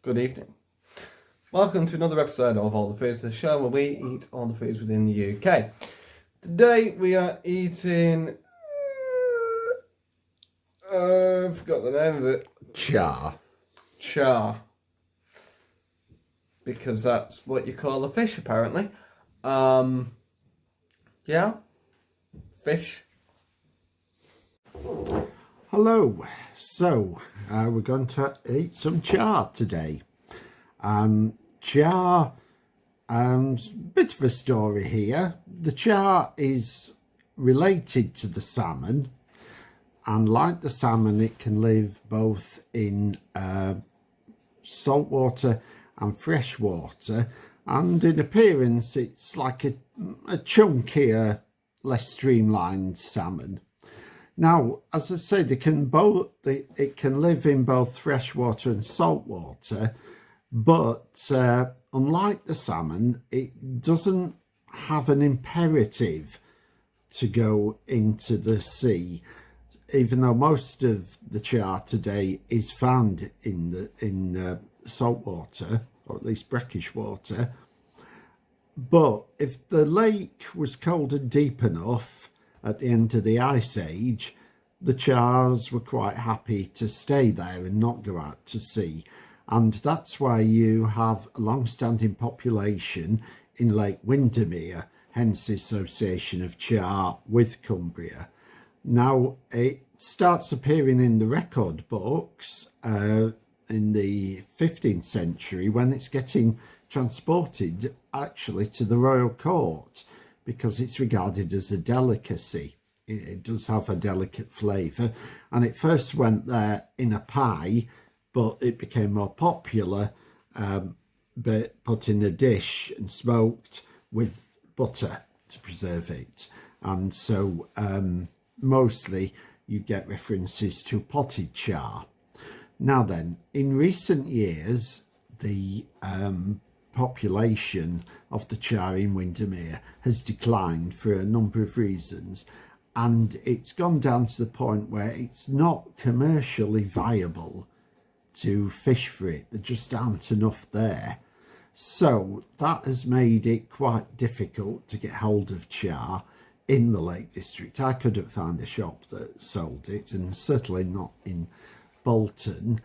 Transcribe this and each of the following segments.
good evening. Welcome to another episode of All the Foods, the show where we eat all the foods within the UK. Today we are eating, I forgot the name of it. Char. Because that's what you call a fish, apparently. Yeah, fish. Hello. So, we're going to eat some char today. Char, bit of a story here. The char is related to the salmon, and like the salmon, it can live both in saltwater and freshwater, and in appearance it's like a chunkier, less streamlined salmon. Now, as I say, it can live in both freshwater and saltwater, but unlike the salmon, it doesn't have an imperative to go into the sea, even though most of the char today is found in saltwater, or at least brackish water. But if the lake was cold and deep enough at the end of the Ice Age, the chars were quite happy to stay there and not go out to sea. And that's why you have a long-standing population in Lake Windermere, hence the association of char with Cumbria. Now, it starts appearing in the record books in the 15th century when it's getting transported actually to the royal court, because it's regarded as a delicacy. It does have a delicate flavour, and it first went there in a pie, but it became more popular, but put in a dish and smoked with butter to preserve it. And so mostly you get references to potted char. Now then, in recent years, the population of the char in Windermere has declined for a number of reasons, and it's gone down to the point where it's not commercially viable to fish for it. There just aren't enough there. So that has made it quite difficult to get hold of char in the Lake District. I couldn't find a shop that sold it, and certainly not in Bolton.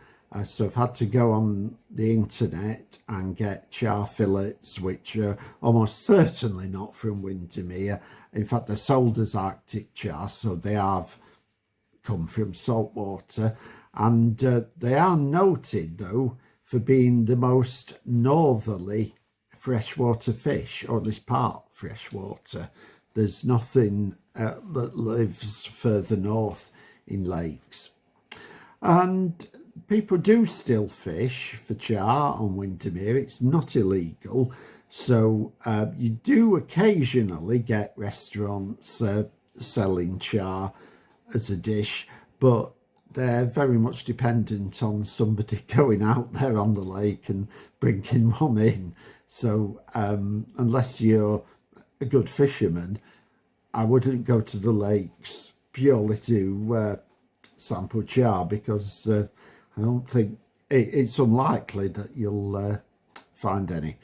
So I've had to go on the internet and get char fillets, which are almost certainly not from Windermere. In fact, they're sold as Arctic char, so they have come from saltwater. And they are noted, though, for being the most northerly freshwater fish, or at least part freshwater. There's nothing that lives further north in lakes. And people do still fish for char on Windermere. It's not illegal. So you do occasionally get restaurants selling char as a dish, but they're very much dependent on somebody going out there on the lake and bringing one in. So unless you're a good fisherman, I wouldn't go to the lakes purely to sample char, because I don't think it's unlikely that you'll find any.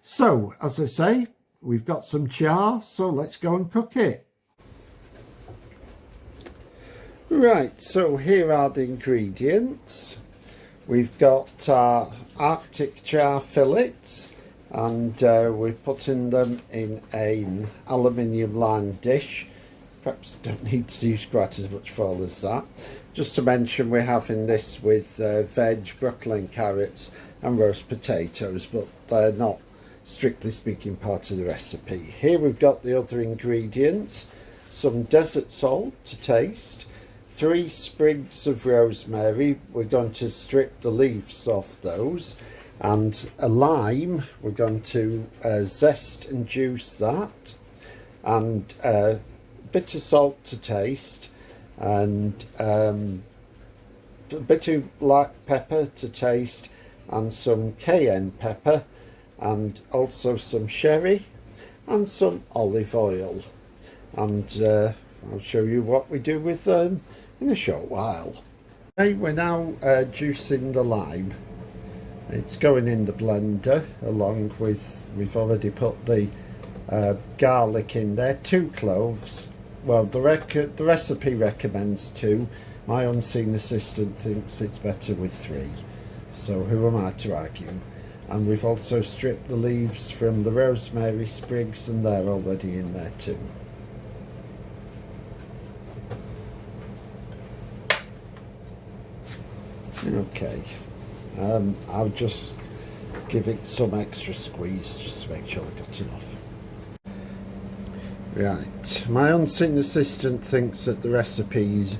So, as I say, we've got some char, so let's go and cook it. Right, so here are the ingredients. We've got our Arctic char fillets, and we're putting them in an aluminium lined dish. Perhaps don't need to use quite as much foil as that. Just to mention, we're having this with veg, broccoli and carrots and roast potatoes, but they're not, strictly speaking, part of the recipe. Here we've got the other ingredients: some desert salt to taste, 3 sprigs of rosemary, we're going to strip the leaves off those, and a lime, we're going to zest and juice that, and a bit of salt to taste, and a bit of black pepper to taste, and some cayenne pepper, and also some sherry and some olive oil. And I'll show you what we do with them in a short while. Okay, we're now juicing the lime. It's going in the blender along with, we've already put the garlic in there, 2 cloves. Well, the recipe recommends 2. My unseen assistant thinks it's better with 3. So who am I to argue? And we've also stripped the leaves from the rosemary sprigs, and they're already in there too. Okay, I'll just give it some extra squeeze just to make sure I got enough. Right, my unseen assistant thinks that the recipe's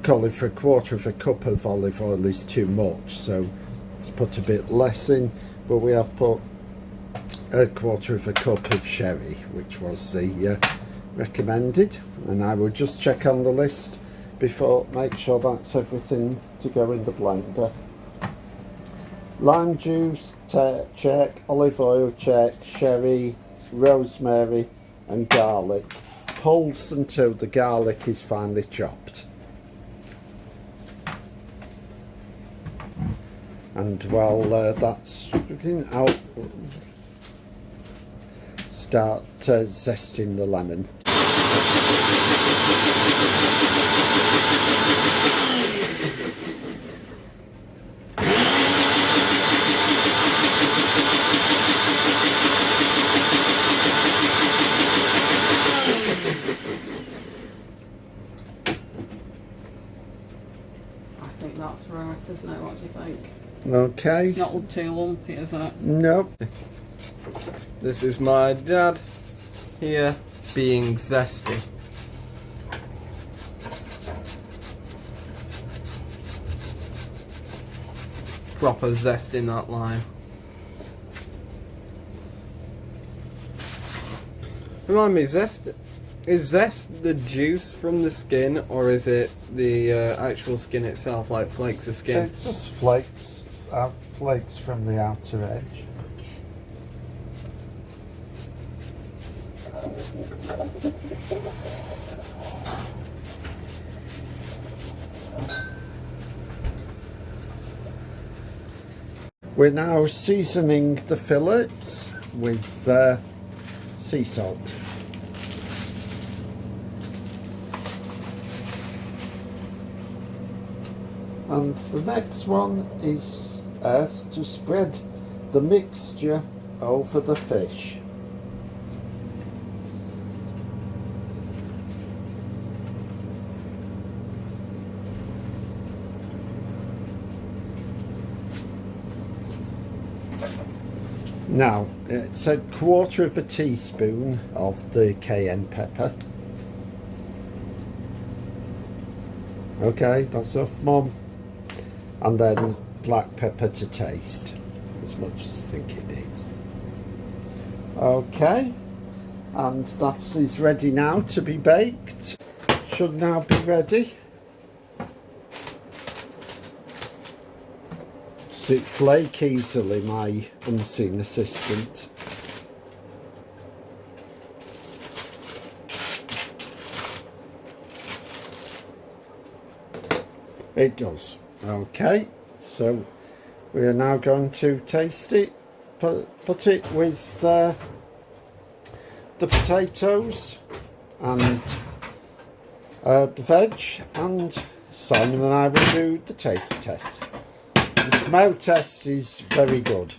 calling for 1/4 cup of olive oil is too much, so let's put a bit less in, but we have put 1/4 cup of sherry, which was the recommended, and I will just check on the list before, make sure that's everything to go in the blender. Lime juice, check. Olive oil, check. Sherry, rosemary and garlic. Pulse until the garlic is finely chopped. And while that's cooking, I'll start zesting the lemon. I think that's right, isn't it? What do you think? Okay. Not too lumpy, is it? Nope. This is my dad here being zesty. Proper zest in that lime. Remind me, is zest the juice from the skin, or is it the actual skin itself, like flakes of skin? It's just flakes, flakes from the outer edge. We're now seasoning the fillets with sea salt. And the next one is to spread the mixture over the fish. Now, it's 1/4 teaspoon of the cayenne pepper. Okay, that's enough, Mum. And then black pepper to taste, as much as I think it needs. Okay, and that is ready now to be baked. Should now be ready. Does it flake easily, my unseen assistant? It does. Okay, so we are now going to taste it. Put it with the potatoes and the veg, and Simon and I will do the taste test. The smell test is very good.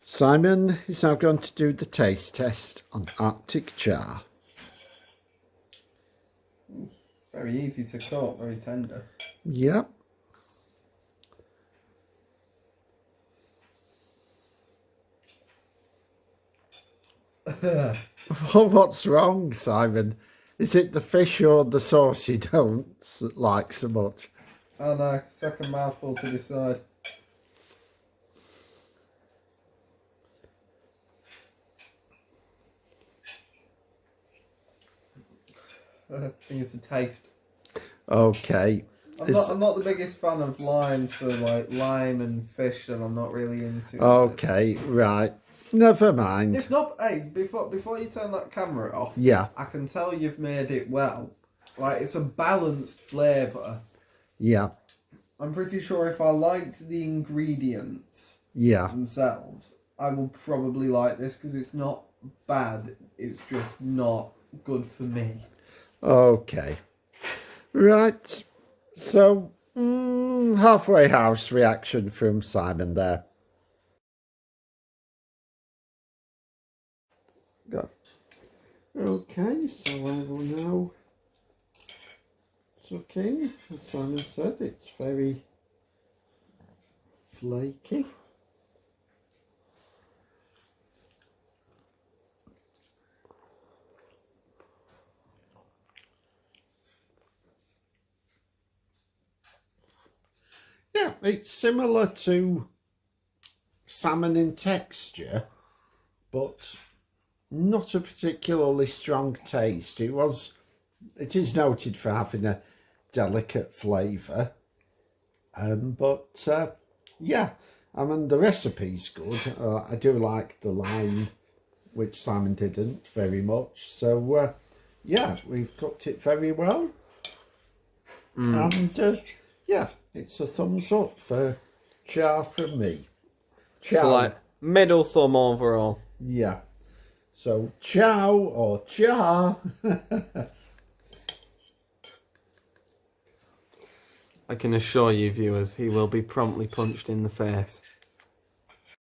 Simon is now going to do the taste test on Arctic char. Very easy to cook, very tender. Yep. What's wrong, Simon? Is it the fish or the sauce you don't like so much? Oh no, second mouthful to decide. I think it's the taste. Okay. I'm not the biggest fan of lime, so like lime and fish, and I'm not really into. Okay, right. Never mind. It's not. Hey, before you turn that camera off, Yeah. I can tell you've made it well. Like, it's a balanced flavour. Yeah. I'm pretty sure if I liked the ingredients, Yeah. themselves, I will probably like this because it's not bad. It's just not good for me. Okay. Right. So, halfway house reaction from Simon there. Go. Okay, so I will now tuck in. As Simon said, it's very flaky. Yeah, it's similar to salmon in texture, but not a particularly strong taste. It is noted for having a delicate flavour, but yeah, I mean the recipe's good. I do like the lime, which Simon didn't very much. So yeah, we've cooked it very well, and yeah, it's a thumbs up for char from me. Ciao. So like middle thumb overall. Yeah. So ciao or char. I can assure you, viewers, he will be promptly punched in the face.